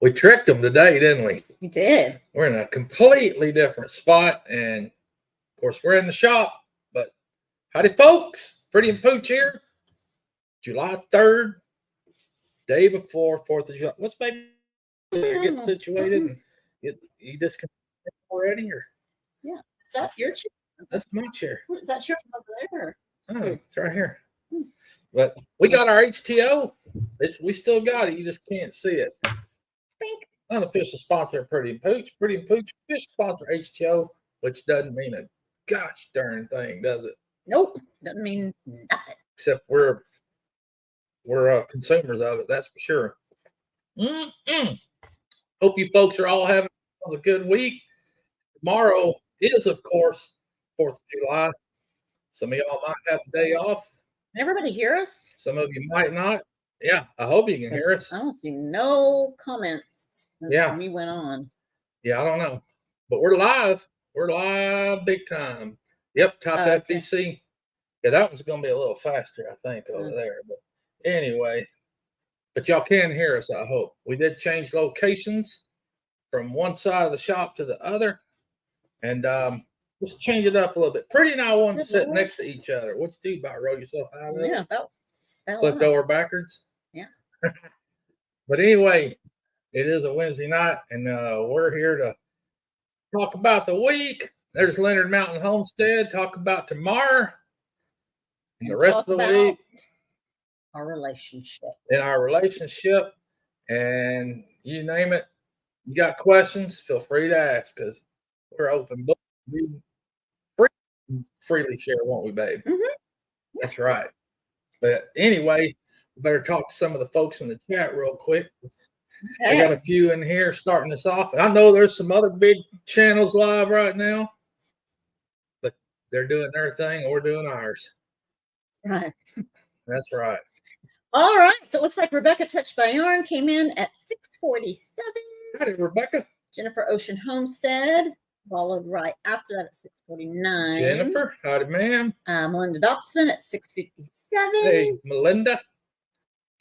We tricked them today, didn't we? We did. We're in a completely different spot, and of course, we're in the shop. But howdy, folks! Pretty and Pooch here. July 3rd, day before 4th of July. What's baby? Get situated and you disconnected already, or yeah? Is that your chair? That's my chair. Is that yours over there? Oh, it's right here. But we got our HTO. We still got it. You just can't see it. Pink. Unofficial sponsor of Pretty and Pooch. Pretty and Pooch official sponsor HTO, which doesn't mean a gosh darn thing, does it? Nope, doesn't mean nothing. Except we're consumers of it. That's for sure. Hope you folks are all having a good week. Tomorrow is, of course, 4th of July. Some of y'all might have the day off. Can everybody hear us? Some of you might not. Yeah, I hope you can hear us. I don't see no comments since we went on. Yeah, I don't know. But we're live. We're live big time. Yep, top FBC. Yeah, that one's going to be a little faster, I think, over there. But anyway, but y'all can hear us, I hope. We did change locations from one side of the shop to the other. And let's change it up a little bit. Pretty and I want to sit next to each other. What you do about roll yourself out of it? Yeah, that flipped over backwards. Yeah. But anyway, it is a Wednesday night, and we're here to talk about the week. There's Leonard Mountain Homestead. Talk about tomorrow and the rest of the week. Our relationship. In our relationship, and you name it. You got questions? Feel free to ask, because we're open book. We freely share, won't we, babe? Mm-hmm. That's right. But anyway, we better talk to some of the folks in the chat real quick. I got a few in here starting us off. And I know there's some other big channels live right now, but they're doing their thing and we're doing ours. Right. That's right. All right. So it looks like Rebecca Touched by Yarn came in at 6:47. Howdy, Rebecca. Jennifer Ocean Homestead followed right after that at 6:49. Jennifer, howdy, ma'am. Melinda Dobson at 6:57. Hey, Melinda.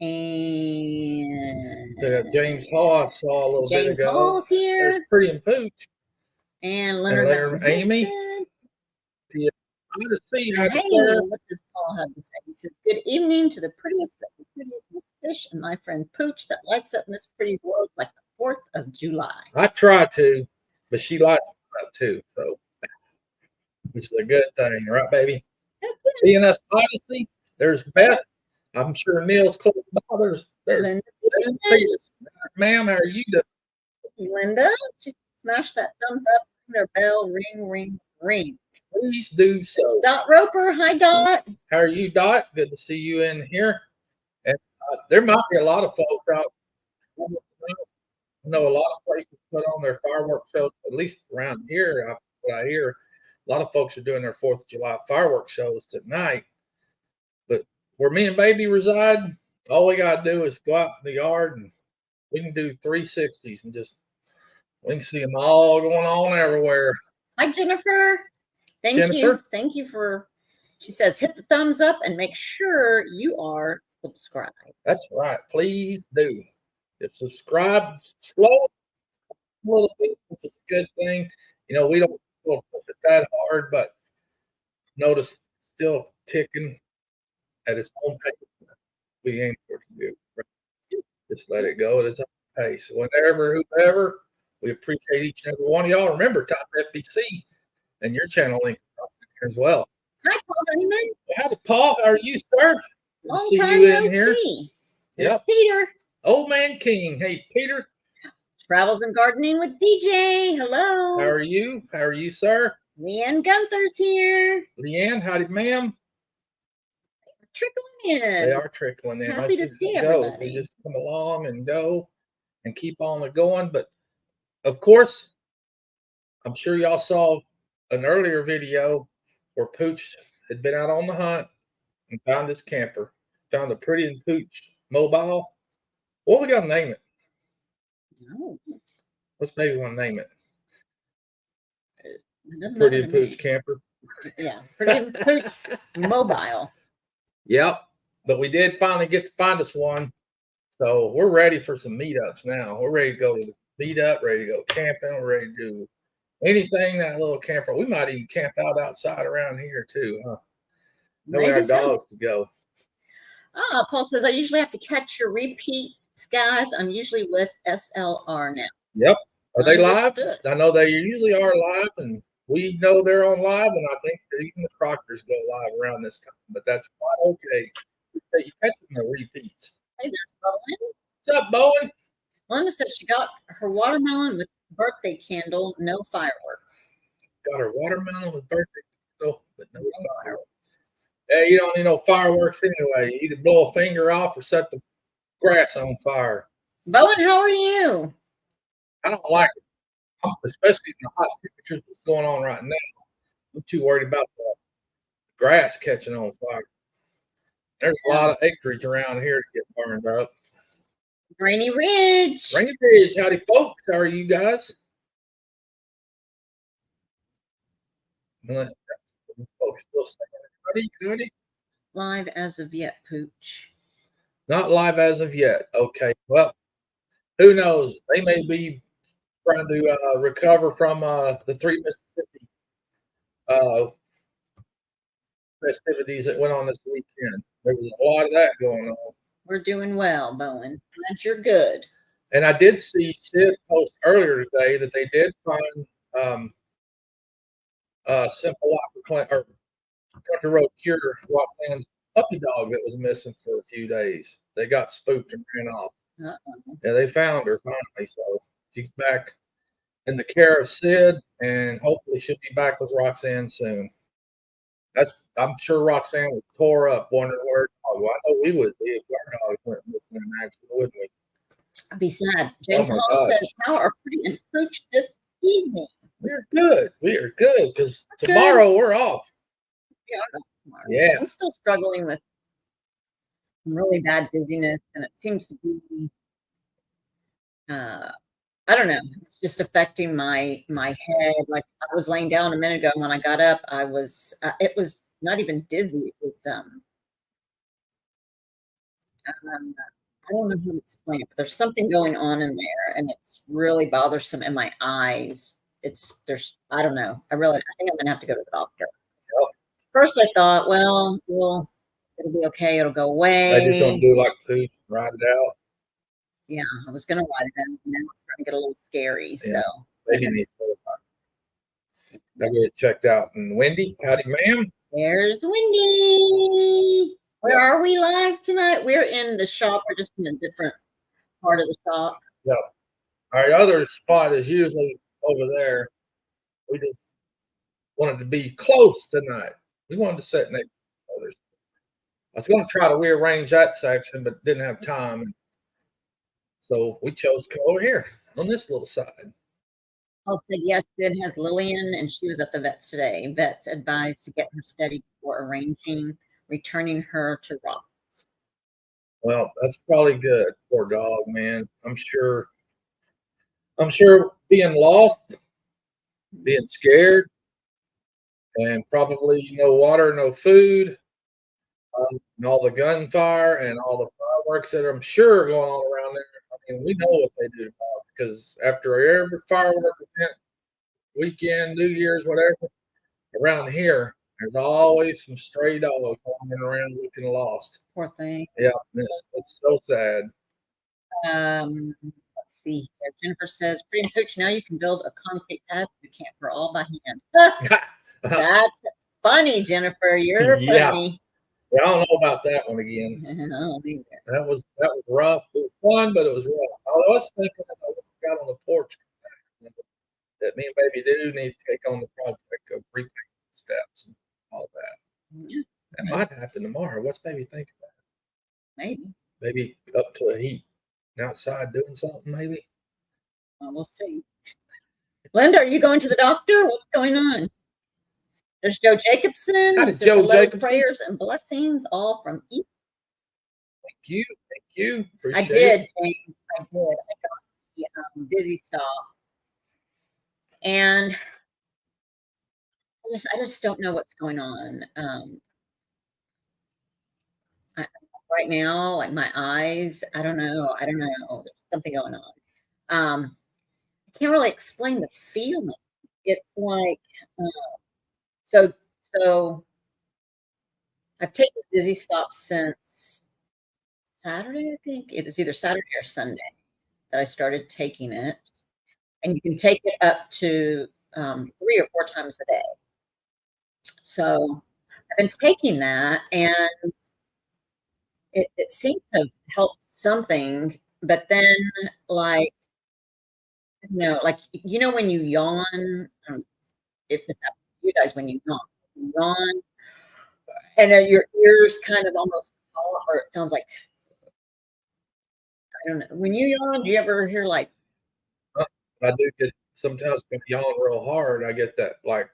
And James Hall, I saw a little bit ago. James Hall's here. There's Pretty and Pooch. And Leonard Amy. Yeah, I'm going to see how what does Paul have to say? He says, "Good evening to the prettiest of the prettiest Miss Fish and my friend Pooch that lights up Miss Pretty's world like the 4th of July." I try to, but she lights me up too, so which is a good thing, right, baby? BNS Odyssey. There's Beth. I'm sure Neil's close by. There's Linda. Ma'am, how are you doing? Linda, just smash that thumbs up, their bell, ring, ring, ring. Please do so. It's Dot Roper. Hi, Dot. How are you, Dot? Good to see you in here. And there might be a lot of folks out. I know a lot of places put on their fireworks shows, at least around here. I hear a lot of folks are doing their 4th of July fireworks shows tonight. But where me and baby reside, all we got to do is go out in the yard and we can do 360s and we can see them all going on everywhere. Hi, Jennifer. Thank you for, she says, hit the thumbs up and make sure you are subscribed. That's right. Please do. If subscribe slow a little bit, which is a good thing. You know, we don't push it that hard, but notice still ticking at its own pace. We aim for it to do. Right? Just let it go at its own pace. Whenever, whoever, we appreciate each and every one of y'all. Remember, Top FBC and your channel link here as well. Hi, Paul Honeyman. Hi, Paul. How are you, sir? Long see time you in here. Yep. Peter. Old Man King. Hey, Peter. Travels and Gardening with DJ. Hello. How are you? How are you, sir? Leanne Gunther's here. Leanne, howdy, ma'am. Trickling in. They are trickling in. Happy to see everybody. We just come along and go and keep on going. But, of course, I'm sure y'all saw an earlier video where Pooch had been out on the hunt and found his camper. Found a Pretty and Pooch mobile. What we got to name it? No. Let's maybe want to name it. Pretty and Pooch camper. Yeah, Pretty and Pooch mobile. Yep. But we did finally get to find us one. So we're ready for some meetups now. We're ready to go to the meetup, ready to go camping. We're ready to do anything that little camper. We might even camp out outside around here too, huh? Then our Maybe so. dogs to go. Paul says, I usually have to catch your repeats, guys. I'm usually with SLR now. Yep. Are they live? Understood. I know they usually are live, and we know they're on live, and I think that even the Proctors go live around this time, but that's quite okay. You catch them the repeats. Hey there, Bowen. What's up, Bowen? Linda says she got her watermelon with birthday candle, no fireworks. Got her watermelon with birthday candle, but no fireworks. Hey, you don't need no fireworks anyway. You either blow a finger off or set the grass on fire. Bowen, how are you? I don't like it, especially in the hot temperatures that's going on right now. I'm too worried about the grass catching on fire. There's a lot of acreage around here to get burned up. Rainy Ridge. Rainy Ridge, howdy folks. How are you guys? Folks still saying howdy. Live as of yet, Pooch. Not live as of yet. Okay. Well, who knows? They may be trying to recover from the three Mississippi festivities that went on this weekend. There was a lot of that going on. We're doing well, Bowen. Glad you're good. And I did see Sid post earlier today that they did find Simple or Country Road Cure Roxanne's puppy dog that was missing for a few days. They got spooked and ran off. Yeah, they found her finally, so she's back in the care of Sid, and hopefully she'll be back with Roxanne soon. I'm sure Roxanne was tore up wondering where dog. Well, I know we would be if our dogs went missing, actually, wouldn't we? I'd be sad. James Hall says, "How are Pretty and Pooch this evening?" We're good. We are good because tomorrow we're off. Yeah, I'm still struggling with really bad dizziness, and it seems to be I don't know, it's just affecting my head. Like, I was laying down a minute ago, and when I got up, I was it was not even dizzy. It was I don't know how to explain it, but there's something going on in there, and it's really bothersome in my eyes. I don't know. I think I'm gonna have to go to the doctor. First, I thought, well, it'll be okay. It'll go away. I just don't do like Pooch, ride it out. Yeah, I was gonna write it down, and now it's starting to get a little scary. Yeah, So maybe needs to go get checked out. And Wendy, howdy, ma'am. There's Wendy. Where are we live tonight? We're in the shop. We're just in a different part of the shop. Yeah. Our other spot is usually over there. We just wanted to be close tonight. We wanted to sit next to others. I was going to try to rearrange that section, but didn't have time. So we chose to come over here on this little side. Paul said, yes, Sid has Lillian, and she was at the vet's today. Vets advised to get her steady before returning her to Ross. Well, that's probably good. Poor dog, man. I'm sure being lost, being scared, and probably no water, no food, and all the gunfire and all the fireworks that I'm sure are going on around there. I mean, we know what they do to dogs because after every firework event, weekend, New Year's, whatever, around here, there's always some stray dogs wandering around looking lost. Poor thing. Yeah, it's so sad. Let's see here. Jennifer says, Pretty and Pooch, now you can build a concrete pad for the camper all by hand. That's funny, Jennifer. You're funny. Yeah, I don't know about that one again. That was rough. It was fun, but it was rough. I was thinking that I got on the porch that me and Baby do need to take on the project of repainting steps and all that. Yeah. That might happen tomorrow. What's Baby thinking about? Maybe up to a heat outside doing something, maybe. Well, we'll see. Linda, are you going to the doctor? What's going on? There's Joe Jacobson. Hi, Joe Jacobson. Prayers and blessings, all from East. Thank you. Thank you. Appreciate it. James. I did. I got the dizzy stop. And I just don't know what's going on. right now, like my eyes, I don't know. I don't know. There's something going on. I can't really explain the feeling. It's like, uh, so so I've taken Dizzy Stop since Saturday, I think. It was either Saturday or Sunday that I started taking it, and you can take it up to, 3 or 4 times a day. So, I've been taking that, and it seems to have helped something, but then, like, like, when you yawn, if this happens to you guys when you yawn, and then your ears kind of almost pop, or it sounds like, I don't know. When you yawn, do you ever hear like, Uh, I do get sometimes when I yawn real hard, I get that, like,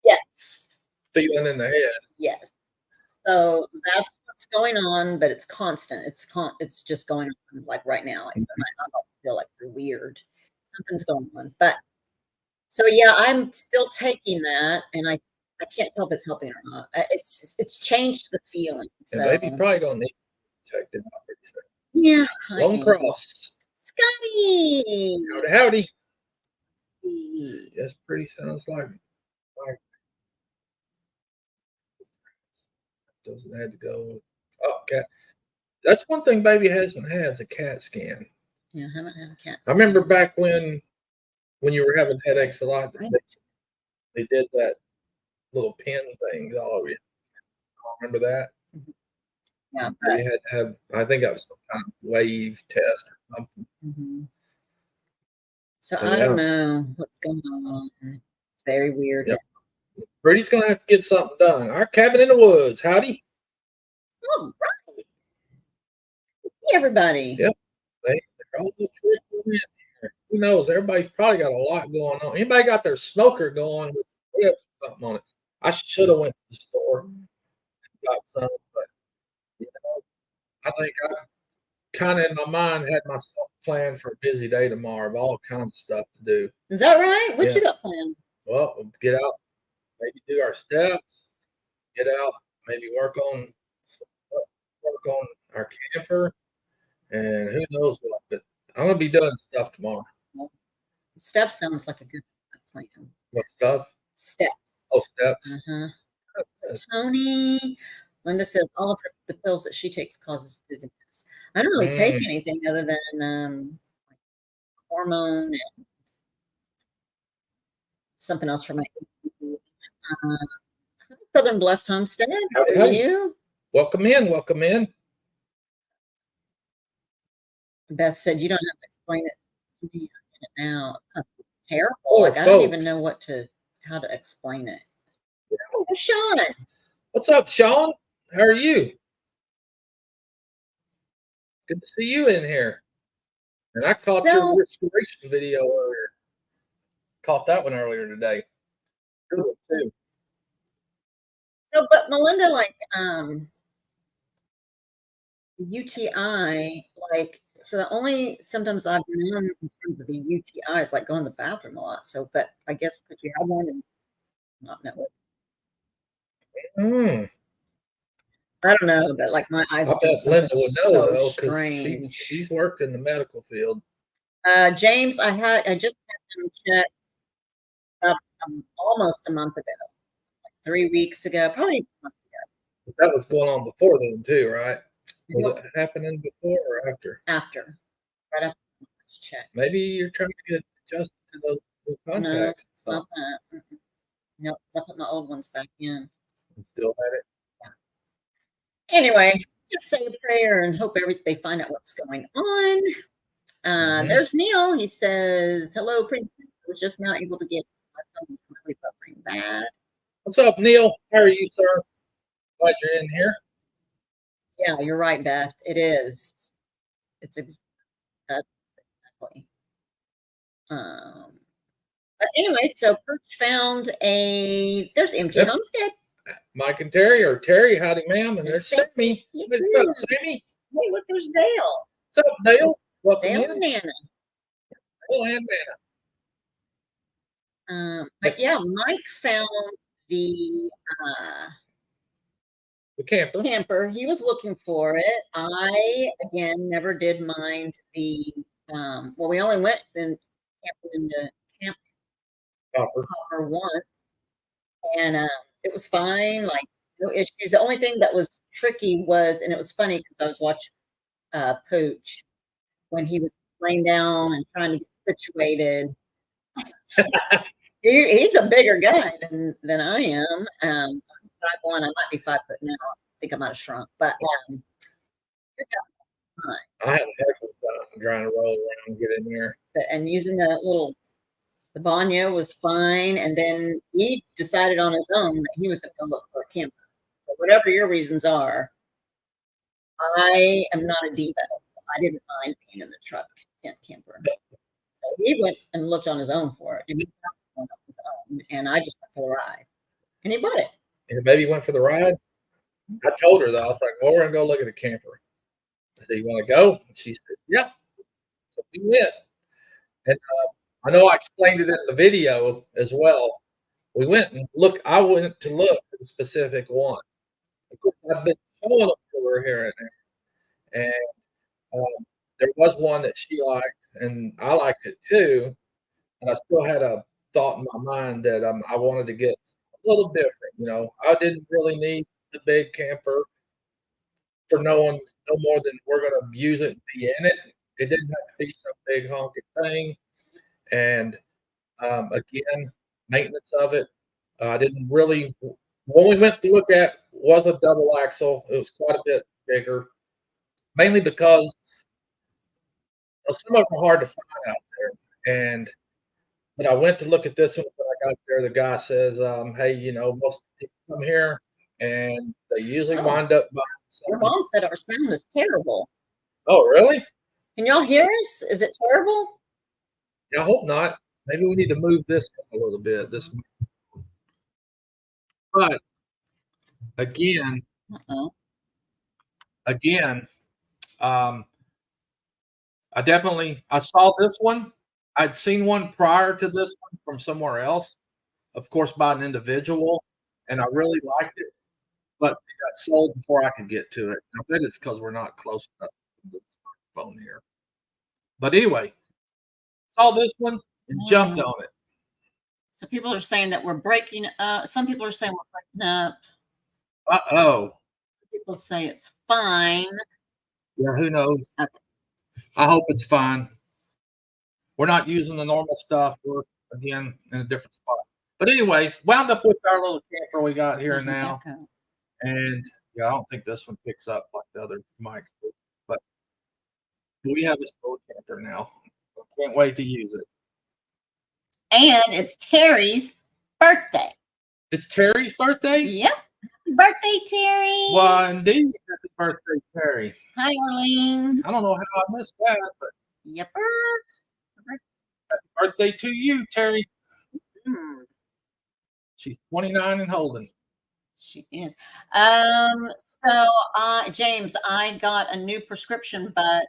yes, feeling in the head. yes. So that's what's going on, but it's constant. It's just going on like right now. Like my eyeballs feel like they're weird. Something's going on. But so yeah, I'm still taking that, and I can't tell if it's helping or not. It's changed the feeling. And So baby probably gonna need to check them out pretty soon. yeah, I Lone am. Cross. Scotty. Howdy, howdy. See. Yes, pretty sounds like doesn't have to go. Oh, cat. That's one thing baby hasn't had is a CAT scan. Yeah, I haven't had a cat I remember scan. back when you were having headaches a lot, Right. they did that little pin thing all over you. Remember that? Yeah, We but had to have, I think that was some kind of wave test or something. mhm. So But I don't yeah, know what's going on. It's very weird. yep. Brady's gonna have to get something done. Our cabin in the woods. Howdy. All right. Hey, everybody. Yep. They're all trickling in here. Who knows? Everybody's probably got a lot going on. Anybody got their smoker going with something on it? I should have went to the store and got some, but you know, I think I kind of in my mind had myself planned for a busy day tomorrow of all kinds of stuff to do. Is that right? What Yeah. you got planned? Well, we'll get out, maybe do our steps, get out, maybe work on our camper, and who knows what. But I'm gonna be doing stuff tomorrow. Well, steps sounds like a good plan. What stuff? Steps. Oh, steps. Uh-huh. Yes. Tony. Linda says all of the pills that she takes causes dizziness. I don't really take Mm. anything other than like hormone and something else for my uh, Southern Blessed Homestead. How Howdy, are howdy. you? Welcome in. Welcome in. Beth said you don't have to explain it to me now. It's terrible. Poor Like I don't even folks. know how to explain it. Oh, Sean. What's up, Sean? How are you? Good to see you in here. And I caught your So restoration video earlier. Caught that one earlier today. Good one, too. but Melinda, like UTI, like so the only symptoms I've known in terms of a UTI is like going to the bathroom a lot. So, but I guess could you have one and not know it? Mm. I don't know, but like my eyes I are doing bet something Linda would know so though, because strange. she's worked in the medical field. James, I just had them checked up almost a month ago, 3 weeks ago, probably a month But that was going on before then too, right? Was ago. it happening before or after? After, right after the check. Maybe you're trying to get adjusted to those new No, contacts. it's not that. No, I put my old ones back in. Still have it. Anyway, just say a prayer and hope they find out what's going on. Mhm. There's Neil. He says, "Hello, Princess. I was just now able to get my phone completely buffering bad." What's up, Neil? How are you, sir? Glad you're in here. Yeah, you're right, Beth. It is. That's exactly. Um, but anyway, so Perch found there's empty Yep. homestead. Mike and Terry, or Terry, howdy, ma'am. And there's There's Sammy. Yes, What's up, Sammy? Hey, look, there's Dale. What's up, Dale? Welcome Dale in. and Nana. Oh, and Nana. But yeah, Mike found the The camper. camper. He was looking for it. I again never did mind the well, we only went in the camp Copper. hopper once, and it was fine, like no issues. The only thing that was tricky was, and it was funny because I was watching Pooch when he was laying down and trying to get situated. He's a bigger guy than I am. I'm 5'1". I might be 5 foot now. I think I might have shrunk, but it's fine. I had a heck of a time trying to roll around and get in there. And using the Banya was fine. And then he decided on his own that he was going to go look for a camper. So whatever your reasons are, I am not a diva. I didn't mind being in the truck tent camper. So he went and looked on his own for it, and he found one on his own, and I just went for the ride. And he bought it. And the baby went for the ride. I told her though, I was like, "Well, we're gonna go look at a camper." I said, "You want to go?" And she said, "Yep." So we went, and I know I explained it in the video as well. We went and look. I went to look at a specific one. Of course, I've been showing them to her here and there, and there was one that she liked, and I liked it too. And I still had a thought in my mind that I wanted to get a little different. I didn't really need the big camper for no more than we're going to use it and be in it. It didn't have to be some big honking thing. And again, maintenance of it. I didn't really. When we went to look at was a double axle. It was quite a bit bigger, mainly because some of them are hard to find out there. And but I went to look at this one when I got there. The guy says, "Hey, most people come here and they usually Oh, wind up buying your something." mom said our sound is terrible. Oh, really? Can y'all hear us? Is it terrible? Yeah, I hope not. Maybe we need to move this a little bit. But again, Uh-oh. again, um, I saw this one. I'd seen one prior to this one from somewhere else, of course, by an individual, and I really liked it, but it got sold before I could get to it. I bet it's because we're not close enough to the phone here. But anyway, saw this one and jumped on it. So people are saying that we're breaking up. Some people are saying we're breaking up. Uh-oh. People say it's fine. Yeah, who knows? Okay. I hope it's fine. We're not using the normal stuff. We're, again, in a different spot. But anyway, wound up with our little camper we got here There's an now. echo. And yeah, I don't think this one picks up like the other mics do. But we have this little camper now. I can't wait to use it. And it's Terry's birthday. It's Terry's birthday? Yep. Happy birthday, Terry. Why, indeed. Happy birthday, Terry. Hi, Arlene. I don't know how I missed that, but Yepers. happy birthday to you, Terry. Hmm. She's 29 and holding. She is. James, I got a new prescription, but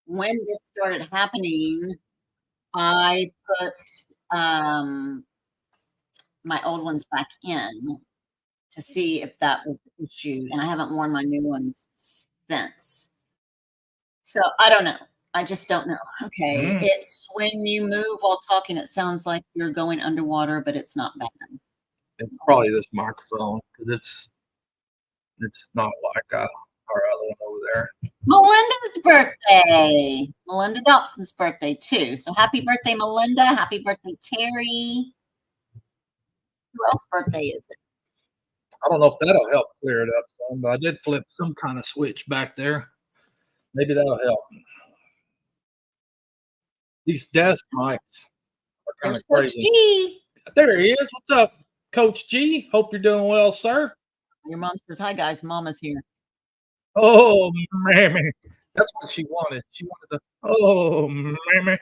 when this started happening, I put my old ones back in to see if that was the issue, and I haven't worn my new ones since. So I don't know. I just don't know. Okay, it's when you move while talking, it sounds like you're going underwater, but it's not bad. It's probably this microphone because it's not like our other one over there. Melinda's birthday. Melinda Dobson's birthday too. So happy birthday, Melinda. Happy birthday, Terry. Who else's birthday is it? I don't know if that'll help clear it up some, but I did flip some kind of switch back there. Maybe that'll help. These desk mics are kind of crazy. Coach G. There he is. What's up, Coach G? Hope you're doing well, sir. Your mom says, hi, guys. Mama's here. Oh, mammy. That's what she wanted. She wanted the, oh, mammy.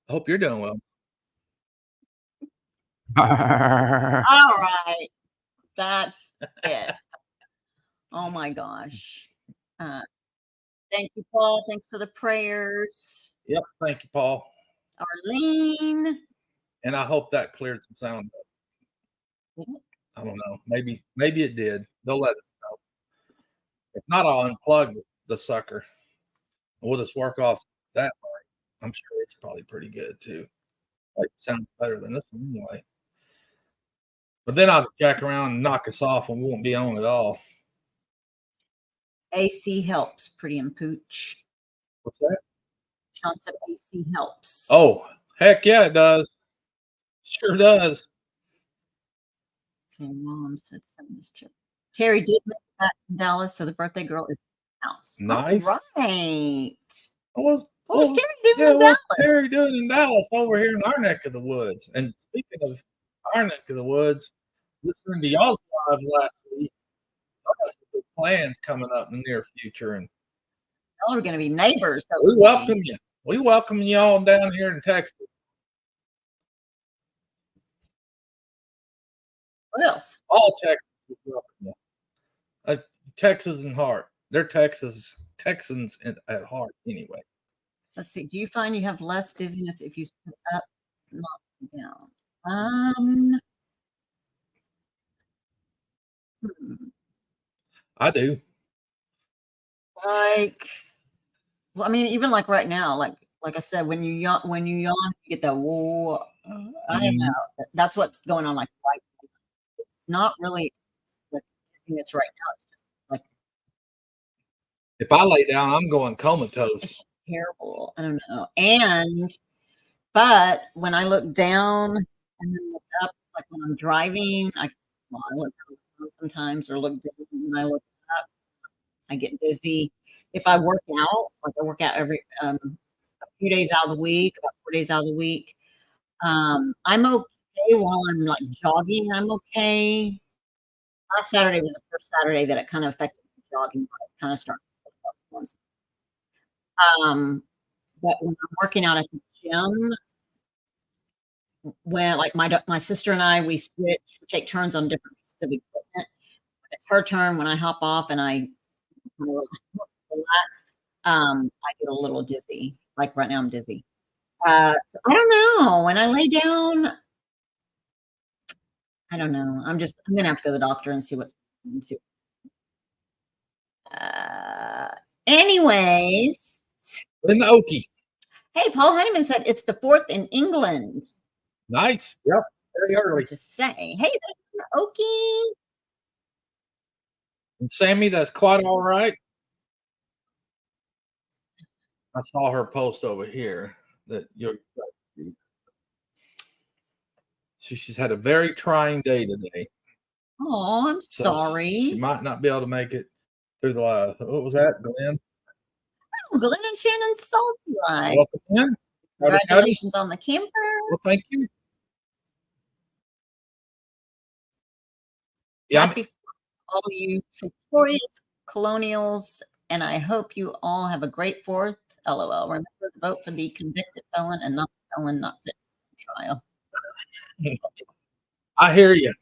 I hope you're doing well. All right. That's it. Oh, my gosh. Thank you, Paul. Thanks for the prayers. Yep. Thank you, Paul. Arlene. And I hope that cleared some sound. I don't know. Maybe it did. They'll let us know. If not, I'll unplug the sucker. We'll just work off that mic. I'm sure it's probably pretty good too. Like, sounds better than this one anyway. But then I'll jack around and knock us off and we won't be on at all. AC helps, pretty and Pooch. What's that? Sean said AC helps. Oh, heck yeah, it does. Sure does. Okay, Mom said send this to Terry did make that in Dallas, so the birthday girl is in the house. Nice. All right. What was Terry doing in what's Dallas? Terry doing in Dallas over here in our neck of the woods? And speaking of our neck of the woods, listening to y'all's live last week, y'all got some big plans coming up in the near future, and Y'all are going to be neighbors. we welcome you. We welcome y'all down here in Texas. What else? All Texas is welcome you. Texas in heart. They're Texans at heart anyway. Let's see. Do you find you have less dizziness if you sit up, not down? I do. Like, well, I mean, even like right now, like I said, when you yawn, you get that whoa. I don't know. That's what's going on. Like, right now. It's not really like dizziness right now. It's just like if I lay down, I'm going comatose. It's terrible. I don't know. But when I look down and then look up, like when I'm driving, I look down sometimes or look down when I look up, I get dizzy. If I work out, like I work out every a few days out of the week, about 4 days out of the week, I'm okay while I'm like jogging. I'm okay. Last Saturday was the first Saturday that it kind of affected me jogging. I was kind of starting to feel up once. But when I'm working out at the gym, when like my sister and I, we take turns on different pieces of equipment. It's her turn when I hop off and I relax. I get a little dizzy. Like right now, I'm dizzy. So I don't know. When I lay down, I don't know. I'm gonna have to go to the doctor and see what's. Anyways. In the Okie. Hey, Paul Honeyman said it's the 4th in England. Nice. Yep. Very early. To say, hey, there's the Okie. And Sammy, that's quite all right. I saw her post over here that she's had a very trying day today. Oh, I'm sorry. She might not be able to make it through the live. What was that, Glenn? Oh, Glenn and Shannon Salty Eye. Welcome in. Congratulations on the camper. Well, thank you. Yeah, Happy all you victorious colonials, and I hope you all have a great 4th. LOL. Remember to vote for the convicted felon and not the felon not fit for trial. I hear you.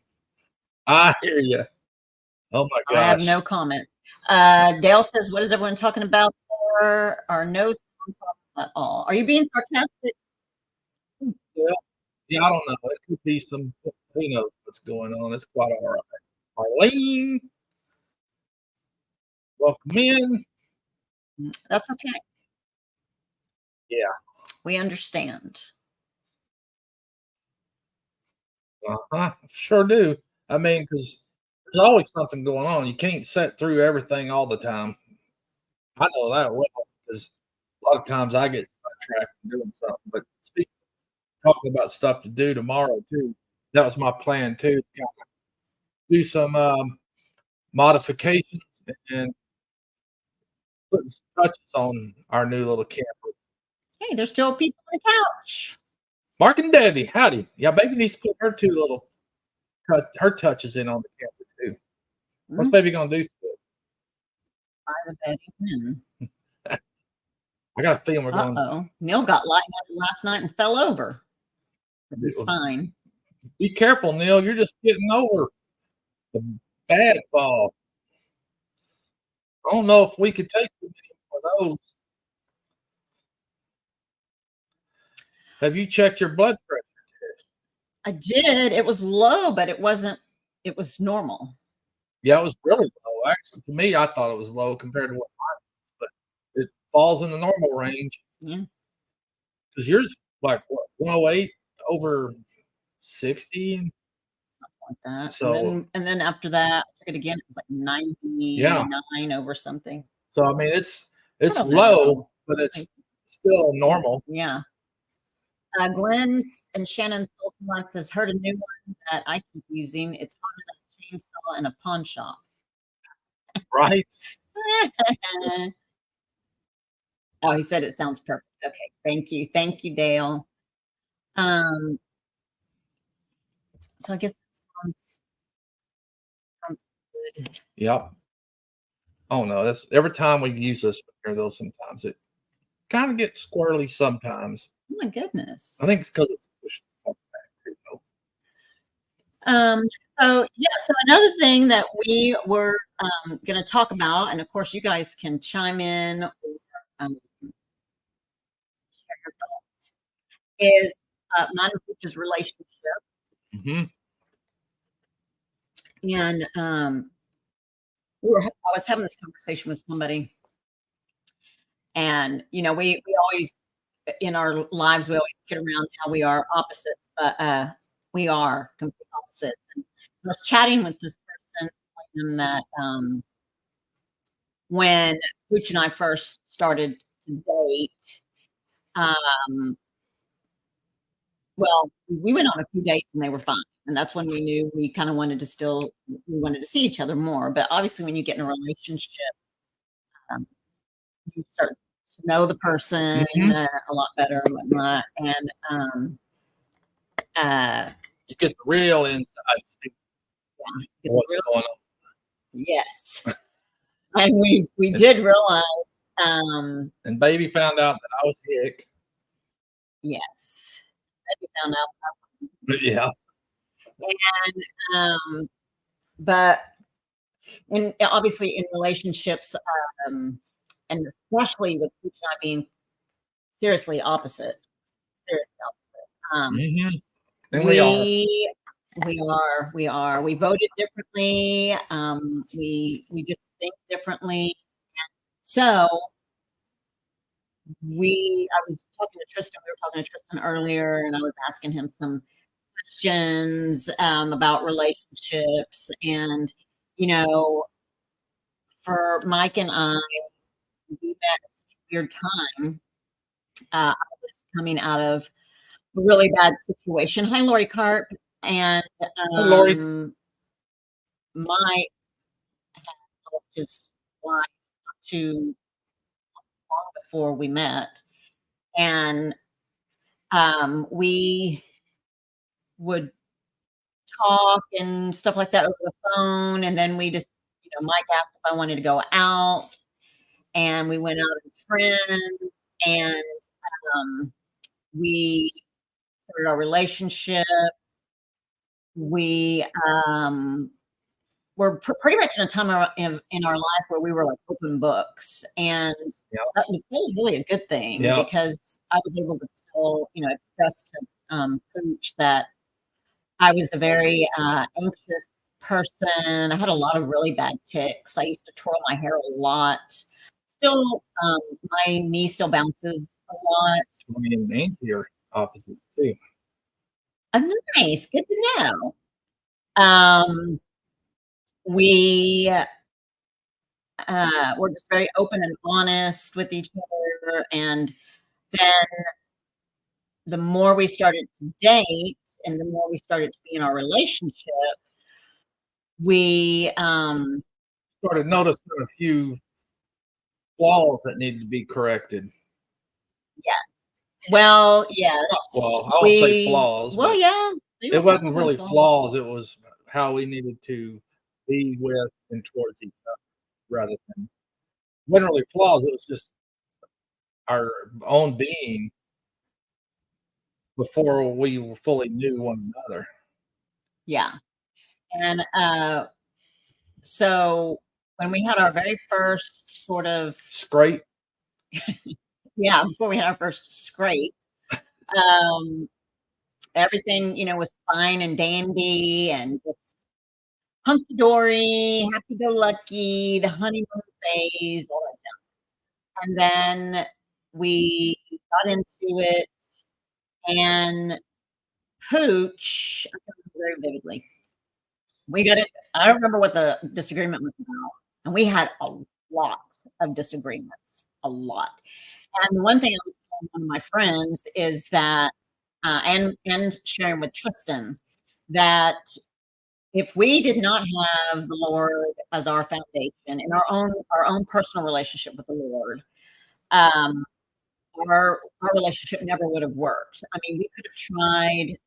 I hear you. Oh my gosh. I have no comment. Dale says, "What is everyone talking about? There are no sound problems at all. Are you being sarcastic?" Yeah, I don't know. It could be some. Who knows what's going on? It's quite all right. Arlene, welcome in. That's okay. Yeah, we understand. Sure do. I mean, because there's always something going on. You can't sit through everything all the time. I know that well because a lot of times I get sidetracked doing something. But speaking, talking about stuff to do tomorrow too, that was my plan too. To kind of do some modifications and putting some touches on our new little camper. Hey, there's still people on the couch. Mark and Debbie, howdy. Yeah, baby needs to put her touches in on the camper too. What's baby gonna do to it? I got a feeling we're going. Uh-oh. Neil got lightheaded last night and fell over. He's fine. Be careful, Neil. You're just getting over the bad fall. I don't know if we could take too many of those. Have you checked your blood pressure test? I did. It was low, but it wasn't it was normal. Yeah, it was really low. Actually, to me, I thought it was low compared to what mine was, but it falls in the normal range. Yeah, 'Cause yours, like, what, 108 over 60? like that. So, And then after that, I took it again. It was like yeah. 99 over something. So, I mean, I it's don't know. low, but Like, it's still normal. yeah. Glenn and Shannon Sultan says, heard a new one that I keep using. It's harder than a chainsaw in a pawn shop. Right? Oh, he said it sounds perfect. Okay, thank you. Thank you, Dale. Um, so I guess that sounds good. Yep. Oh, no, that's every time we use this here, though, sometimes it kinda gets squirrely sometimes. Oh my goodness. I think it's 'cause it's pushing the phone back too, though. Um, so yeah, so another thing that we were gonna talk about, and of course you guys can chime in or share your thoughts, is mine and Pooch's relationship. Mhm. And I was having this conversation with somebody, and we always in our lives we always get around how we are opposites, but we are complete opposites. And I was chatting with this person, telling them that when Pooch and I first started to date, um, well, we went on a few dates and they were fine. And that's when we knew we kind of we wanted to see each other more. But obviously, when you get in a relationship, um, you start to know the person Mhm. a lot better and whatnot. And uh, You get the real inside scoop yeah, of what's going on. yes, and we And did realize, um, and baby found out that I was hick. yes, that we found out. Yeah. And but and obviously in relationships, um, and especially with Pooch and I being seriously opposite. Mhm. And we are. We we voted differently. We just think differently. So I was talking to Tristan. We were talking to Tristan earlier, and I was asking him some questions about relationships. And you know, for Mike and I, we met at such a weird time. I was coming out of a really bad situation. Hi, Lori Carp. And Hey, Lori. Mike lost his wife not too long before we met. And we would talk and stuff like that over the phone. And then we just, Mike asked if I wanted to go out, and we went out as friends. And um, we started our relationship. We were pretty much in a time in our life where we were like open books, and Yeah. that was really a good thing Yeah. because I was able to express to Pooch that I was a very anxious person. I had a lot of really bad tics. I used to twirl my hair a lot. Still, my knee still bounces a lot. Me and Nancy are opposites too. Oh, nice. Good to know. Um, we we're just very open and honest with each other. And then the more we started to date and the more we started to be in our relationship, we, Started noticing a few flaws that needed to be corrected. yes. Well, yes. Well, I won't say flaws, Well, but yeah, they it were wasn't probably really flaws. flaws, it was how we needed to be with and towards each other rather than literally flaws, it was just our own being before we fully knew one another. Yeah. And so when we had our very first sort of, Scrape. yeah, before we had our first scrape, um, everything, was fine and dandy and just hunky dory, happy go lucky, the honeymoon phase, all that stuff. And then we got into it, and Pooch, I remember very vividly. We got it. I don't remember what the disagreement was about, and we had a lot of disagreements, a lot. And one thing I was telling one of my friends is that, and sharing with Tristan, that if we did not have the Lord as our foundation in our own personal relationship with the Lord, um, our relationship never would have worked. I mean, we could have tried,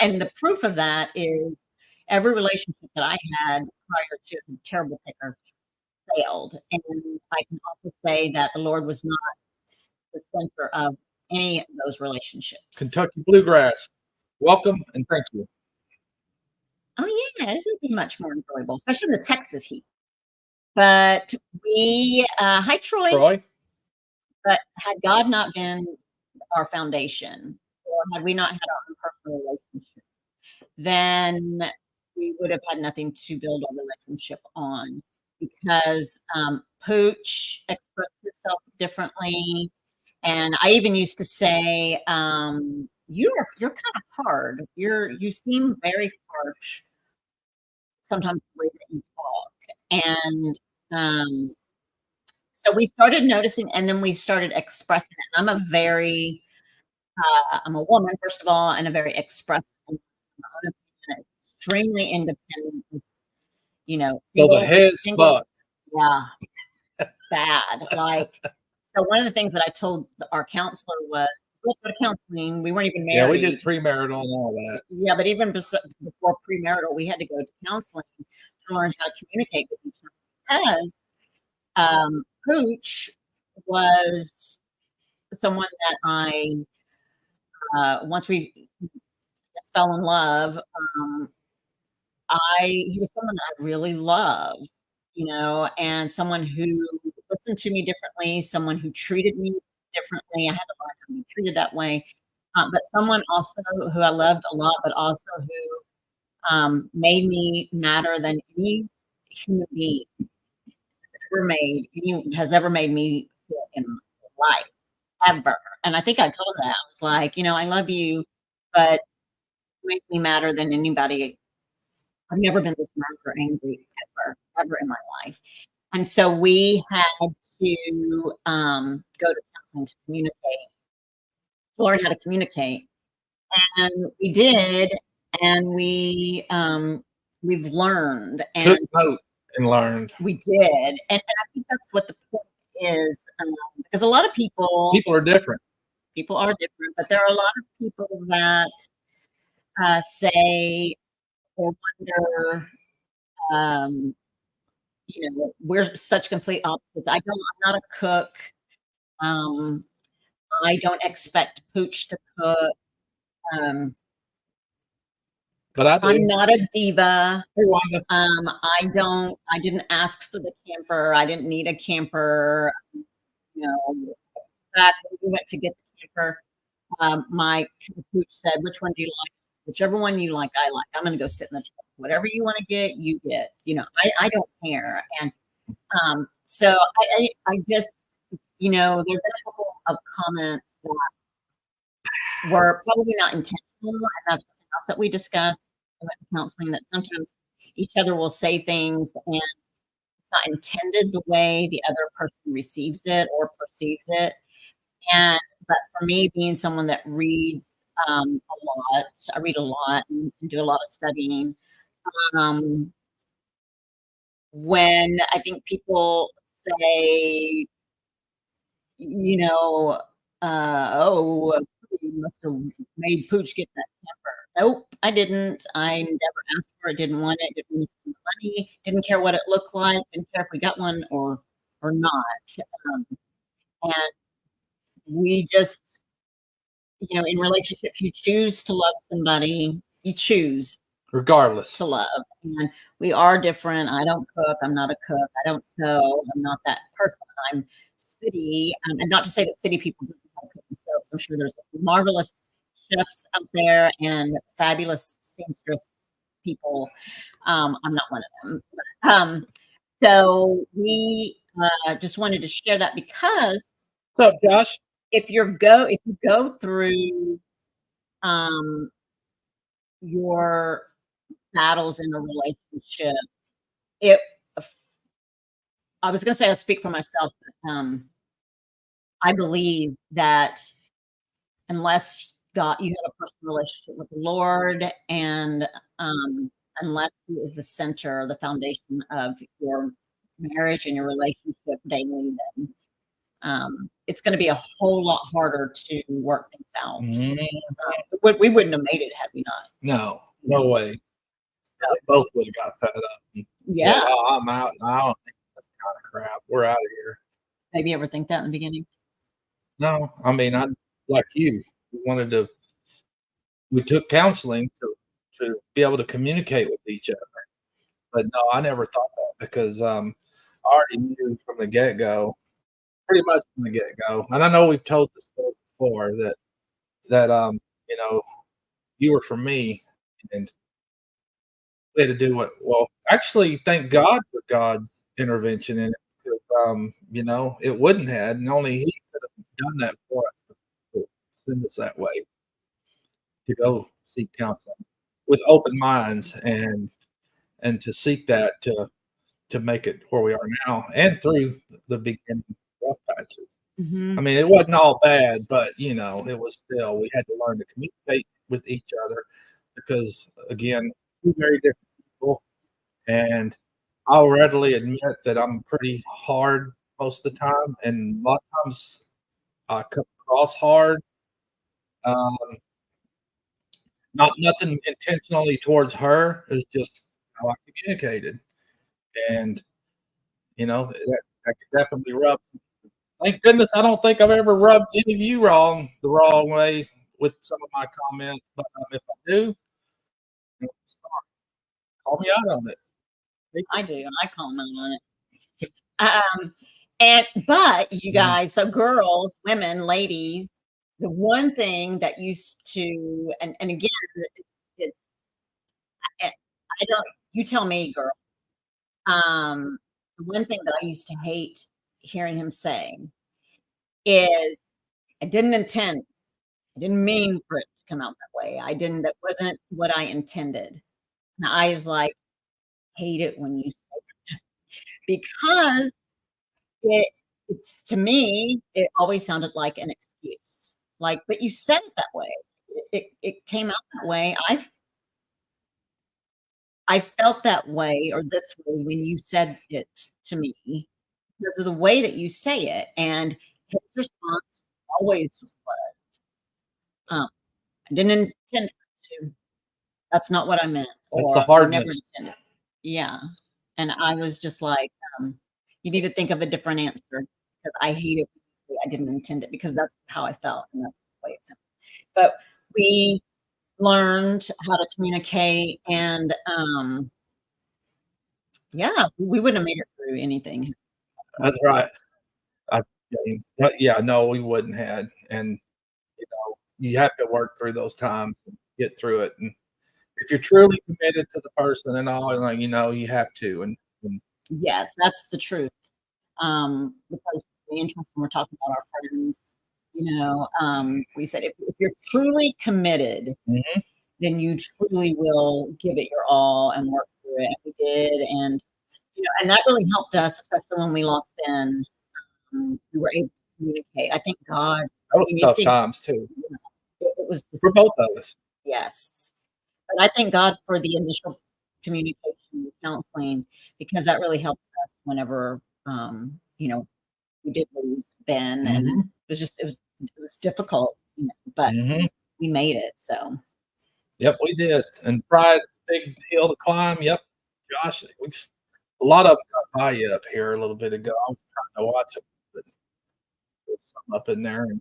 and the proof of that is every relationship that I had prior to a terrible picker failed, and I can also say that the Lord was not the center of any of those relationships. Kentucky bluegrass. Welcome and thank you. Oh yeah, it would be much more enjoyable, especially in the Texas heat. But we, hi Troy. Troy? But had God not been our foundation, or had we not had our own personal relationship, then we would have had nothing to build our relationship on, because Pooch expressed himself differently. And I even used to say, you're kind of hard. You seem very harsh sometimes the way that you talk. And so we started noticing, and then we started expressing it. And I'm a woman, first of all, and a very expressive, extremely independent, So the head's single, butt. yeah, bad. Like, so one of the things that I told our counselor was, let's go to counseling. We weren't even married. Yeah, we did premarital and all that. Yeah, but even before premarital, we had to go to counseling to learn how to communicate with each other, because Pooch was someone that once we just fell in love, he was someone that I really loved, and someone who listened to me differently, someone who treated me differently. I had to learn how to be treated that way. But someone also who I loved a lot, but also who made me matter than any human being has ever made me feel in my life, ever. And I think I told him that. I was like, I love you, but you make me madder than anybody. I've never been this mad or angry ever in my life. And so we had to go to counseling to communicate, to learn how to communicate. And we did, and we've learned, and Took note and learned. we did. And I think that's what the point is, because a lot of people are different. People are different, but there are a lot of people that say or wonder, we're such complete opposites. I'm not a cook. I don't expect Pooch to cook. But I do. I'm not a diva. Hey, Wanda. I didn't ask for the camper. I didn't need a camper. In fact, when we went to get the camper, my Pooch said, "Which one do you like? Whichever one you like, I like. I'm going to go sit in the truck. Whatever you want to get, you get. I don't care." And so I just, there've been a couple of comments that were probably not intentional, and that's something else that we discussed in counseling, that sometimes each other will say things and it's not intended the way the other person receives it or perceives it. But for me, being someone that reads a lot, I read a lot and do a lot of studying. When I think people say, "Oh, you must have made Pooch get that camper." Nope, I didn't. I never asked for it, didn't want it, didn't want to spend the money, didn't care what it looked like, didn't care if we got one or not. And we just, in relationships, you choose to love somebody, you choose regardless to love. And we are different. I don't cook. I'm not a cook. I don't sew. I'm not that person. I'm city. And not to say that city people don't know how to cook and sew, 'cause I'm sure there's marvelous chefs out there and fabulous seamstress people. I'm not one of them. So we just wanted to share that because What's up, Josh? if you go through um, your battles in a relationship, it I was going to say I'll speak for myself. But, I believe that unless God, you have a personal relationship with the Lord, and unless He is the center, the foundation of your marriage and your relationship daily, then it's going to be a whole lot harder to work things out. We wouldn't have made it had we not. No way. So, We both would have got fed up and yeah. said, "Oh, I'm out. I don't think that's kind of crap. We're out of here." Maybe you ever think that in the beginning? No, I mean, I like you. We wanted to. We took counseling to be able to communicate with each other. But no, I never thought that because I already knew from the get go, pretty much from the get go. And I know we've told this story before that you know you were for me, and we had to do what. Well, actually, thank God for God's intervention in it because it wouldn't had, and only He could have done that for us to send us that way to go seek counseling with open minds and to seek that to make it where we are now and through the beginning rough patches. Mm-hmm. I mean, it wasn't all bad, but it was still we had to learn to communicate with each other because again, two very different people, and I'll readily admit that I'm pretty hard most of the time, and a lot of times I come across hard. Um, not nothing intentionally towards her. It's just how I communicated, and that could definitely rub. Thank goodness I don't think I've ever rubbed any of you the wrong way with some of my comments. But if I do, sorry, call me out on it. I do. I call them out on it. But you guys, so girls, women, ladies, the one thing that used to, and again, it's I don't. You tell me, girl. The one thing that I used to hate hearing him say is, "I didn't intend. I didn't mean for it to come out that way. I didn't. That wasn't what I intended." And I was like, hate it when you say because it's to me, it always sounded like an excuse. Like, but you said it that way. It came out that way. I felt that way or this way when you said it to me because of the way that you say it. And his response always was, I didn't intend to. That's not what I meant. That's the Or I never hardness. intended. Yeah. And I was just like, you need to think of a different answer because I hate it when you say I didn't intend it because that's how I felt and that's the way it sounded. But we learned how to communicate and yeah, we wouldn't have made it through anything. That's right. I, yeah, no, we wouldn't had, and you have to work through those times and get through it. And if you're truly committed to the person and all, like you have to. And Yes, that's the truth. Because the interest when we're talking about our friends, we said if you're truly committed, Mhm. then you truly will give it your all and work through it. And we did, and that really helped us, especially when we lost Ben. We were able to communicate. I thank God. That was You tough see, times too it was just for both of us. yes. But I thank God for the initial communication and counseling because that really helped us whenever, we did lose Ben, and Mhm. it was difficult, but Mhm. we made it. So Yep, we did. And pride, big hill to climb. Yep, Josh, a lot of them got by you up here a little bit ago. I was trying to watch it, but there's something up in there. And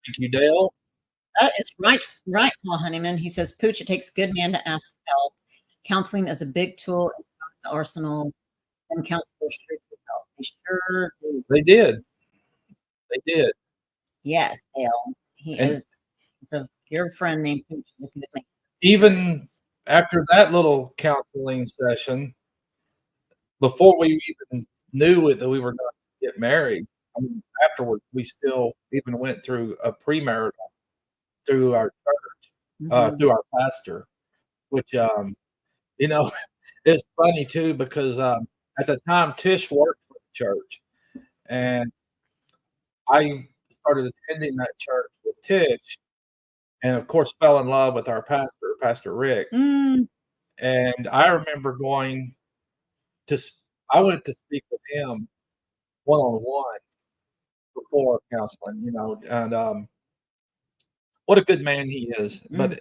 thank you, Dale. that is right, right, Paul Honeyman. He says, "Pooch, it takes a good man to ask for help. Counseling is a big tool in God's arsenal, and counselors sure do help. They sure do." They did. They did. Yes, Dale. He And is. He's a your friend named Pooch is a good man. even after that little counseling session, before we even knew it that we were gonna get married, I mean, afterwards, we still even went through a premarital through our church, Mhm. through our pastor, which, you know, it's funny too because, at the time, Tish worked for the church, and I started attending that church with Tish, and of course, fell in love with our pastor, Pastor Rick, Mm, and I remember going to s I went to speak with him one-on-one before counseling, and, what a good man he is, mm. but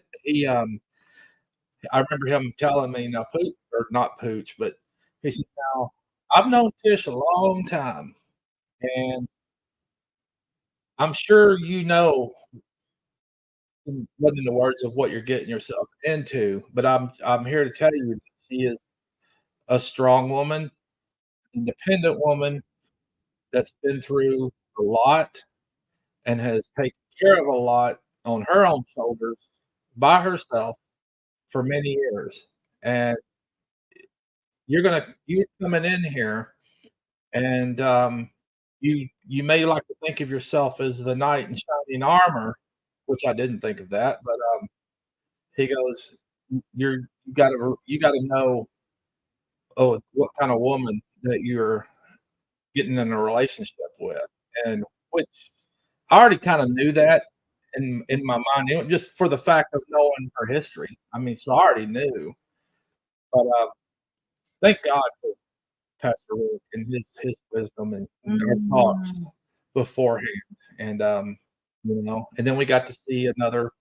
I remember him telling me, "Now, Pooch," or not Pooch, but he said, "Now, I've known Tish a long time, and I'm sure you know," what in the words of what you're getting yourself into, but I'm here to tell you that she is a strong woman, independent woman that's been through a lot and has taken care of a lot on her own shoulders by herself for many years, and you're coming in here and, you may like to think of yourself as the knight in shining armor, which I didn't think of that, but, he goes, you gotta know, oh, what kind of woman that you're getting in a relationship with, and which I already kinda knew that in my mind, just for the fact of knowing her history. I mean, so I already knew, but, thank God for Pastor Rick and his wisdom and our talks Mm. beforehand, and, and then we got to see another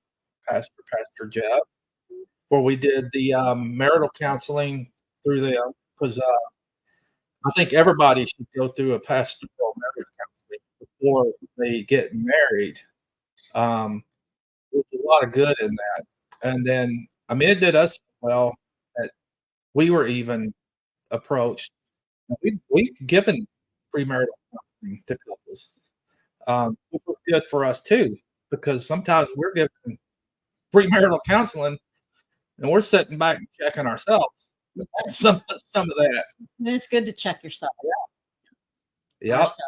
pastor, Pastor Jeff, where we did the, marital counseling through them 'cause, I think everybody should go through a pastoral marriage counseling before they get married. Um, there's a lot of good in that, and then, I mean, it did us well that we were even approached. We've given premarital counseling to couples, which was good for us too, because sometimes we're giving premarital counseling and we're sitting back and checking ourselves. Some Yes. some of that. And it's good to check yourself Yep. ourselves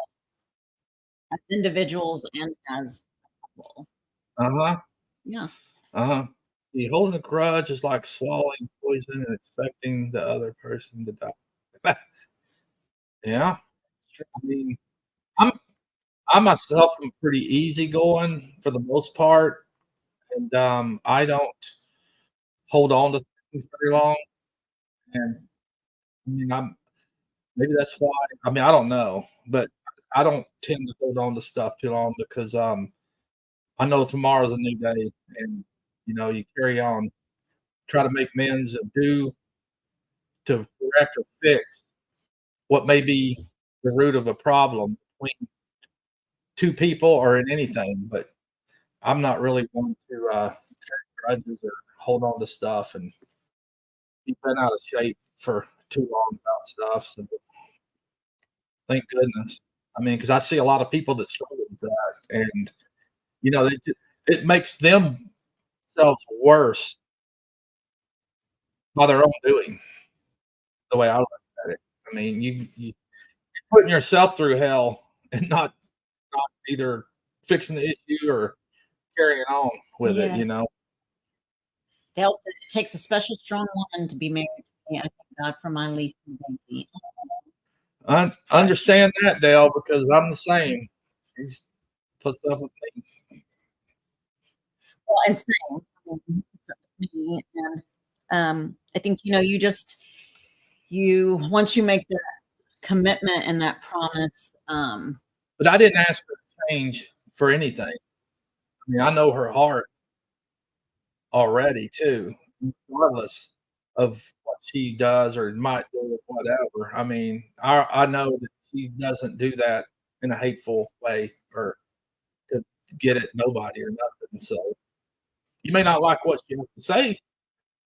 as individuals and as a couple. Uh-huh. Yeah. Uh-huh. See, holding a grudge is like swallowing poison and expecting the other person to die. Yeah. I mean, I'm I myself am pretty easygoing for the most part, and, I don't hold on to things very long, and, I mean, maybe that's why. I mean, I don't know, but I don't tend to hold on to stuff too long because, I know tomorrow's a new day, and, you carry on, try to make amends and do to correct or fix what may be the root of a problem between 2 people or in anything, but I'm not really one to, carry grudges or hold on to stuff and be bent out of shape for too long about stuff, so thank goodness. I mean, because I see a lot of people that struggle with that, and, it makes themselves worse by their own doing, the way I look at it. I mean, you're putting yourself through hell and not either fixing the issue or carrying on with it, you Yes. know? Dale said, "It takes a special strong woman to be married to me. I thank God for my least baby." Oh, I that's understand that, precious. Dale, because I'm the same. He's puts up with me. Well, and same. I mean, it's up to me, and, I think, you once you make that commitment and that promise, But I didn't ask her to change for anything. I mean, I know her heart already too, regardless of what she does or might do or whatever. I mean, I know that she doesn't do that in a hateful way or to get at nobody or nothing, so you may not like what she has to say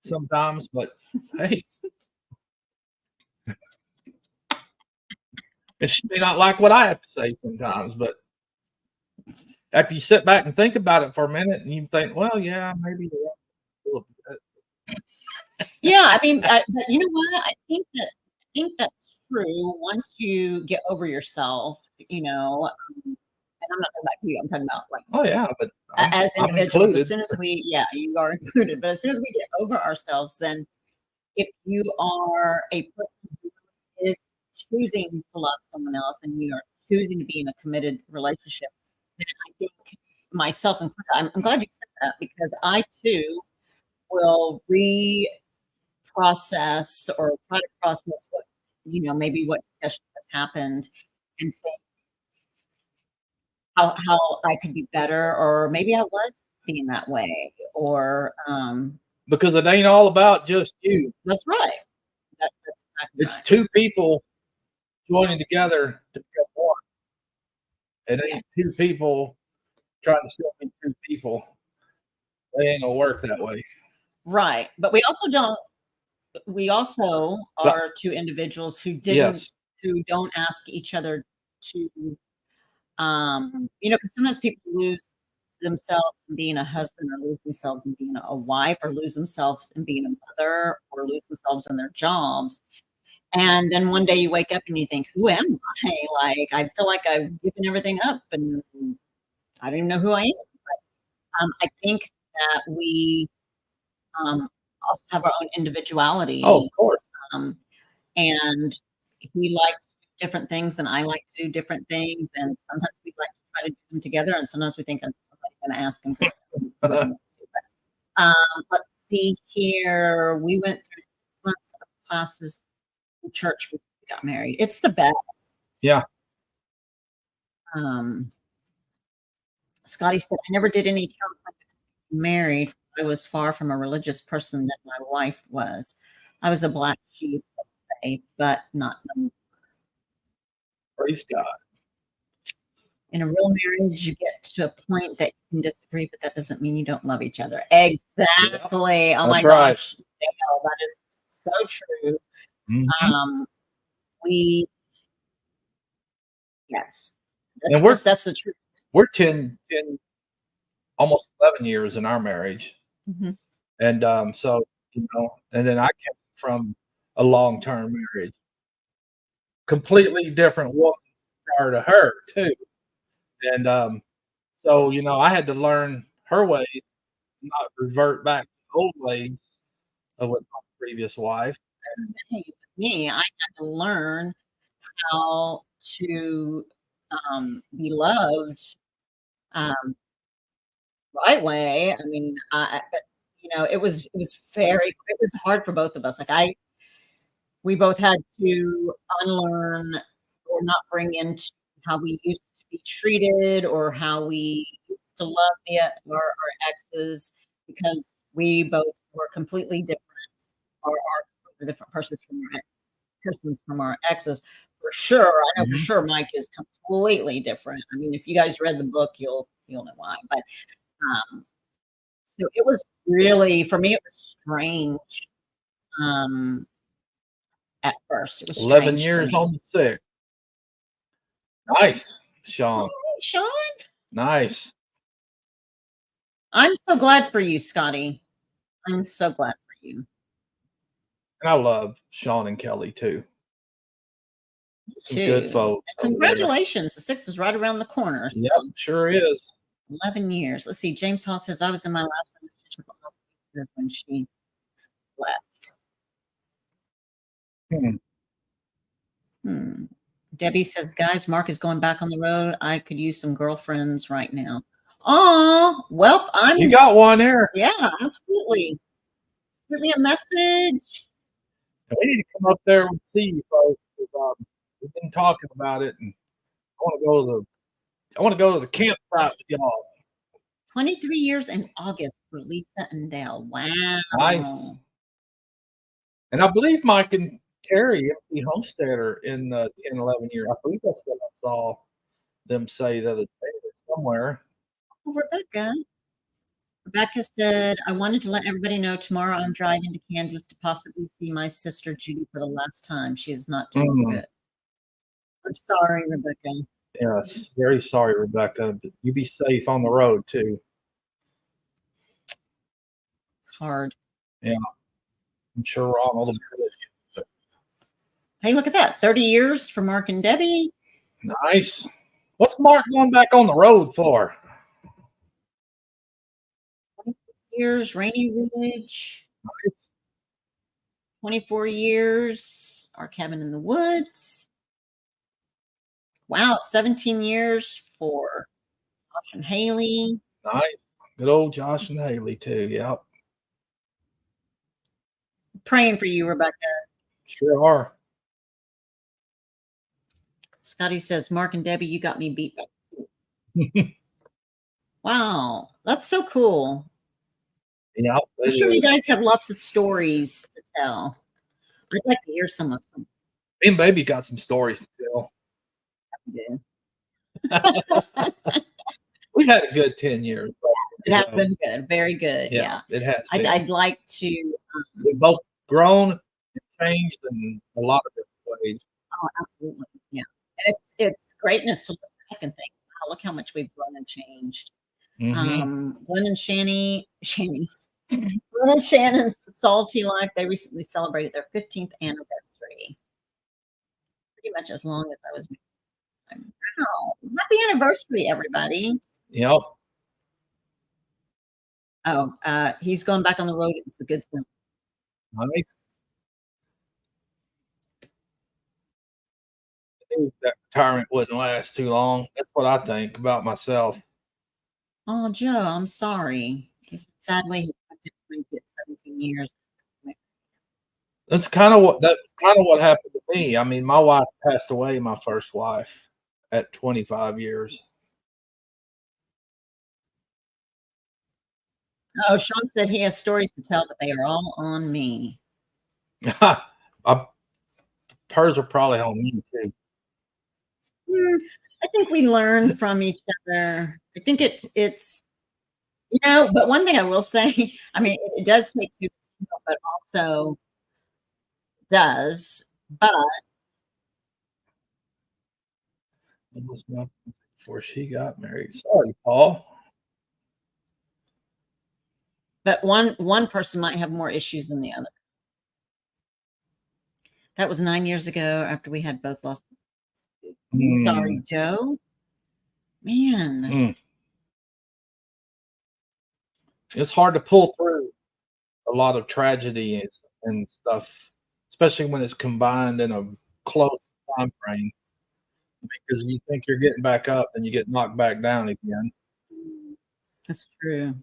sometimes, but hey, and she may not like what I have to say sometimes, but after you sit back and think about it for a minute and you think, "Well, yeah, maybe you're right a little bit." Yeah, I mean, but you know what? I think that's true once you get over yourself, and I'm not talking about you, I'm talking about, like, Oh yeah, but as I'm individuals, as included. soon as we yeah, you are included, but as soon as we get over ourselves, then if you are a person who is choosing to love someone else and you are choosing to be in a committed relationship, then I think myself included, I'm glad you said that because I too will process or try to process what maybe what discussion has happened and think how I could be better, or maybe I was being that way, or Because it ain't all about just you. that's right. That's exactly It's right. two people joining together to become one. It ain't two Yes. people trying to still be two people. It ain't gonna work that way. Right. But we also But are two individuals yes. who don't ask each other to because sometimes people lose themselves in being a husband, or lose themselves in being a wife, or lose themselves in being a mother, or lose themselves in their jobs. And then one day you wake up and you think, who am I? Like, I feel like I've given everything up and I don't even know who I am. I think that we also have our own Oh, individuality. of course. Um, and he likes to do different things and I like to do different things. And sometimes we like to try to do them together. And sometimes we think, I'm going to ask him because he wouldn't want to. Let's see here. We went through 6 months of classes in church before we got married. It's the best. Yeah. Um, Scotty said, I never did any counseling married. I was far from a religious person that my wife was. I was a black sheep, let's say, but not Praise God. in a real marriage. You get to a point that you can disagree, but that doesn't mean you don't love each other. Exactly. Oh my That's right. gosh, Dale, that is so true. Mhm. Um, we yes, And that's the truth. we're 10, almost 11 years in our marriage. Mhm. And so, and then I came from a long-term marriage. Completely different woman prior to her too. And so, I had to learn her ways, not revert back to old ways with my previous wife. And Same with me. I had to learn how to be loved um, right way. I mean, it was hard for both of us. Like we both had to unlearn or not bring in how we used to be treated or how we used to love our exes, because we both were completely different, or are completely different persons from our exes. For sure, I know for mhm. sure Mike is completely different. I mean, if you guys read the book, you'll know why. But um, so it was really, for me, it was strange. Um, at first, it was 11 strange for years me. on the sick. Nice, Sean. Hey, Sean, Nice. I'm so glad for you, Scotty. I'm so glad for you And I love Sean and Kelly too. Some good too. folks And over there. congratulations, the sixth is right around the corner. So Yep, sure is. 11 years. Let's see. James Hall says I was in my last relationship almost a year when she left. Hmm. Hmm. Debbie says, guys, Mark is going back on the road. I could use some girlfriends right now. Oh, well, You got one there. yeah, absolutely. Give me a message. And we need to come up there and see you folks. 'Cause, we've been talking about it, and I want to go to the campsite with y'all. 23 years in August for Lisa and Dale. Nice. Wow. And I believe Mike and Terry, empty homesteader, in 10, 11 years. I believe that's what I saw them say the other day somewhere. Oh, Rebecca. Rebecca said, I wanted to let everybody know tomorrow I'm driving to Kansas to possibly see my sister Judy for the last time. She is not doing Mm, good. I'm sorry, Rebecca. yes, very sorry, Rebecca. But you be safe on the road too. It's hard. Yeah. I'm sure Ronald will be with you. Hey, look at that. 30 years for Mark and Debbie. Nice. What's Mark going back on the road for? 26 years, Rainy Ridge. Nice. 24 years, Our Cabin in the Woods. Wow, 17 years for Josh and Haley. Nice. Good old Josh and Haley, too. Yep. Praying for you, Rebecca. Sure are. Scotty says, Mark and Debbie, you got me beat back. Wow, that's so cool. Yeah, I'm sure you guys have lots of stories to tell. I'd like to hear some of them. Me and Baby got some stories to tell. We've had a good 10 years. It has been good, very good. Yeah, it has been. I'd like to. We've both grown and changed in a lot of different ways. Oh, absolutely. Yeah. And it's greatness to look back and think, wow, look how much we've grown and changed. Glenn and Glenn and Shannon's Salty Life, they recently celebrated their 15th anniversary. Pretty much as long as I was. Wow. Happy anniversary, everybody. Yep. Oh, he's going back on the road. It's a good thing. Nice. I knew that retirement wouldn't last too long. That's what I think about myself. Oh, Joe, I'm sorry. Sadly, he didn't get 17 years. That's kind of what happened to me. I mean, my wife passed away, my first wife, at 25 years. Oh, Sean said he has stories to tell, but they are all on me. Hers are probably on me too. I think we learn from each other. I think it's but one thing I will say, I mean, it does take two, but also does. But it was nothing before she got married. Sorry, Paul. But one person might have more issues than the other. That was 9 years ago after we had both lost. Sorry, Joe. Man. It's hard to pull through a lot of tragedy and stuff, especially when it's combined in a close time frame. Because you think you're getting back up and you get knocked back down again. That's true.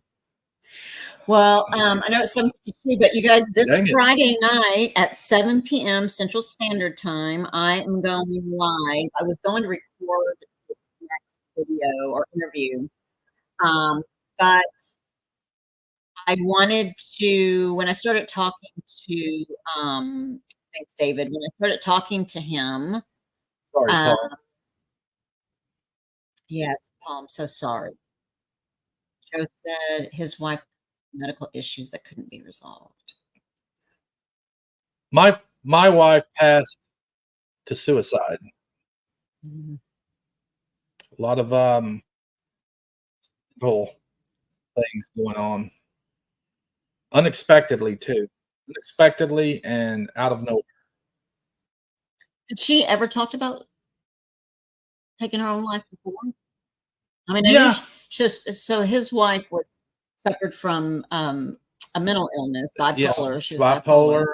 Well, I know it's 7:52, but you guys, this Friday night at 7 p.m. Central Standard Time, I am going live. I was going to record this next video or interview, but I wanted to, when I started talking to, thanks, David, when I started talking to him. Sorry, Paul. Yes, Paul, I'm so sorry. Joe said his wife had medical issues that couldn't be resolved. My wife passed to suicide. A lot of little things going on. Unexpectedly, too. Unexpectedly and out of nowhere. Had she ever talked about taking her own life before? I mean, yeah. So his wife suffered from a mental illness, bipolar. Yeah, she was bipolar.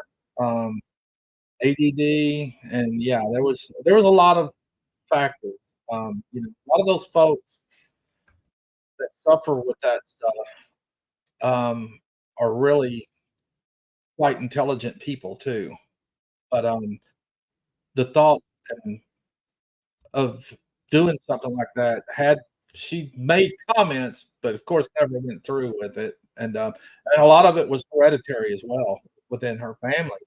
ADD, and yeah, there was a lot of factors. A lot of those folks that suffer with that stuff are really quite intelligent people too. But the thought of doing something like that she made comments, but of course never went through with it. And a lot of it was hereditary as well within her family.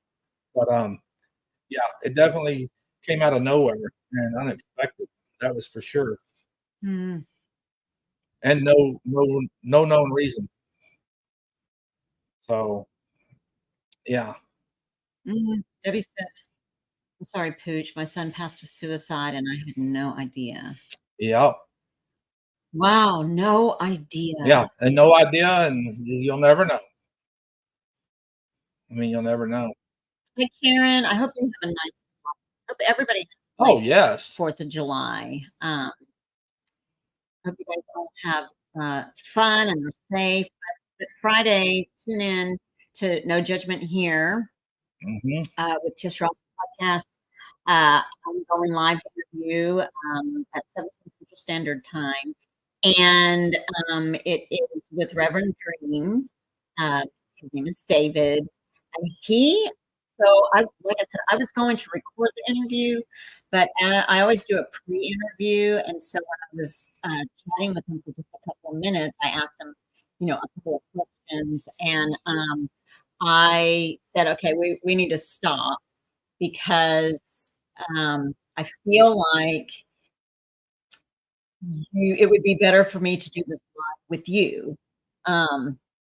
But yeah, it definitely came out of nowhere and unexpected. That was for sure. And no known reason. So, yeah. Debbie said, I'm sorry, Pooch. My son passed of suicide and I had no idea. Yep. Wow, no idea. Yeah, and no idea, and you'll never know. I mean, you'll never know. Hey, Karen, I hope you have a nice, hope everybody has a Oh, nice yes. 4th of July. Hope you guys all have fun and are safe. But Friday, tune in to No Judgment Here with Tish Ross podcast. I'm going live to interview at 7 Central Standard Time, and it is with Reverend Dream. His name is David, and he. So like I said, I was going to record the interview, but I always do a pre-interview, and so when I was chatting with him for just a couple of minutes, I asked him, a couple of questions, and I said, okay, we need to stop because I feel like it would be better for me to do this live with you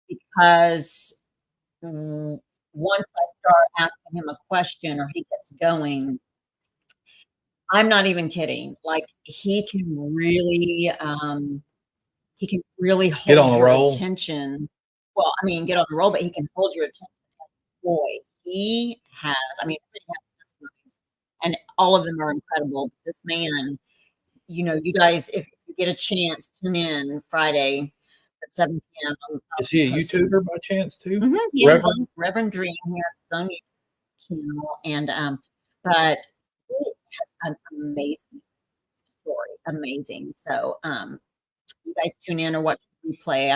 because once I start asking him a question or he gets going, I'm not even kidding. Like he can really Get on hold a your roll. attention. Well, I mean, get on the roll, but he can hold your attention. Boy, he has. I mean, everybody has testimonies, and all of them are incredible. This man, you guys, if you get a chance, tune in Friday at 7 p.m. Is he a YouTuber by chance too? He has Reverend Dream. He has his own YouTube channel, and but he has an amazing story, amazing. So, you guys tune in or watch the replay.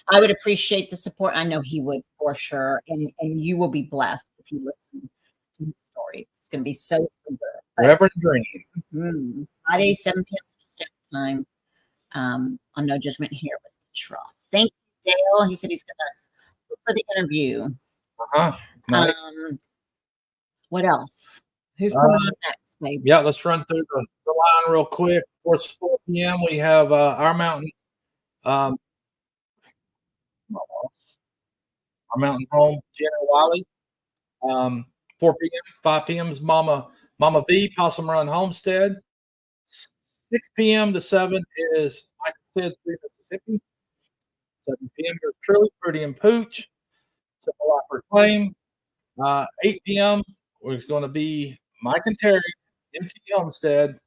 I would appreciate the support. I know he would for sure, and you will be blessed if you listen to his story. It's going to be so good. Reverend Dream. Friday, 7 p.m. Central Standard Time on No Judgment Here with Trust. Thank you, Dale. He said he's going to look for the interview. Nice. What else? Who's coming on next, baby? Yeah, let's run through the line real quick. Of course, 4 p.m. we have our mountain home, Jenna Wiley. 4 p.m., 5 p.m. is Mama V, Possum Run Homestead. 6 p.m. to 7 is, like I said, 3 Mississippi. 7 p.m. is truly Pretty and Pooch. Simple Life Reclaim. 8 p.m. is going to be Mike and Terry, MT Homestead.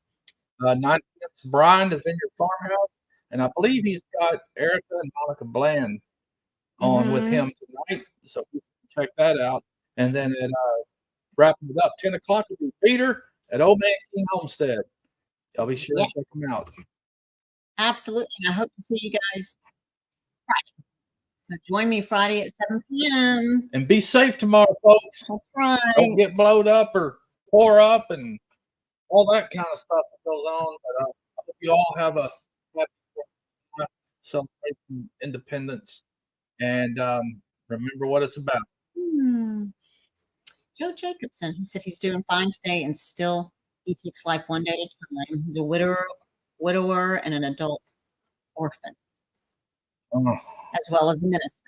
9 p.m. is Brian, the Vineyard Farmhouse. And I believe he's got Erica and Monica Bland on with him tonight. So you can check that out. And then at wrapping it up, 10 o'clock will be Peter at Old Man King Homestead. I'll be sure to check them out. Absolutely. And I hope to see you guys Friday. So join me Friday at 7 p.m. And be safe tomorrow, folks. That's right. Don't get blowed up or pour up and all that kind of stuff that goes on. But I hope you all have a happy celebrating independence and remember what it's about. Joe Jacobson, he said he's doing fine today and still he takes life one day at a time. He's a widower and an adult orphan, as well as a minister.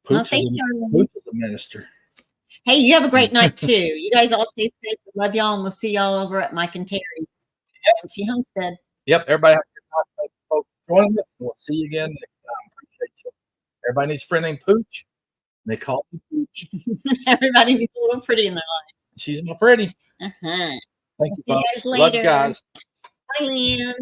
Pooch is a minister. Hey, you have a great night too. You guys all stay safe. Love y'all, and we'll see y'all over at Mike and Terry's MT Homestead. Yep, everybody have a good night. Thank you, folks, for joining us. We'll see you again next time. Appreciate you. Everybody needs a friend named Pooch. They call me Pooch. Everybody needs a little pretty in their life. She's my pretty. Thank you, folks. Love you guys. Bye, Lynn.